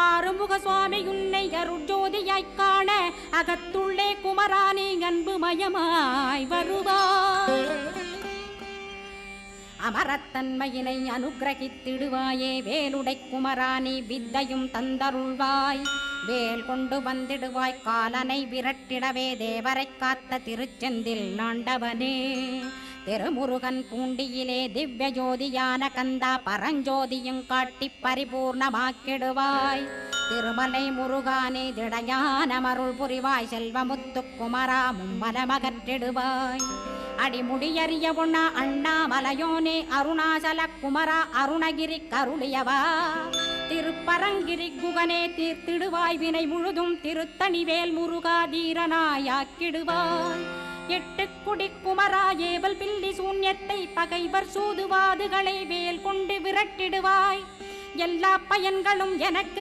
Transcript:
ஆறுமுக சுவாமி உன்னை அருட்ஜோதியாய்க் காண அகத்துள்ளே குமரானி அன்பு மயமாய் வருவாய். அமரத்தன்மையினை அனுகிரகித்திடுவாயே வேலுடை குமரானி வித்தையும் தந்தருள்வாய். வேல் கொண்டு வந்திடுவாய் காலனை விரட்டிடவே தேவரை காத்த திருச்செந்தில் ஆண்டவனே. திருமுருகன் பூண்டியிலே திவ்ய ஜோதியான கந்தா பரஞ்சோதியும் காட்டி பரிபூர்ணமாக்கிடுவாய். திருமலை முருகானே திடையான மருள் புரிவாய் செல்வமுத்து குமரா மும்மலமகற்றிடுவாய். அடிமுடியறிய உண்ண அண்ணாமலையோனே அருணாசல குமரா அருணகிரி கருளியவா. திருப்பரங்கிரி குகனே தீர்த்திடுவாய் வினை முழுதும் திருத்தணிவேல் முருகா தீரனாயாக்கிடுவாய். எட்டு குடி குமரா ஏவல் பில்லி சூன்யத்தை பகைவர் சூதுவாதுகளை வேல் கொண்டு விரட்டிடுவாய். எல்லா பயன்களும் எனக்கு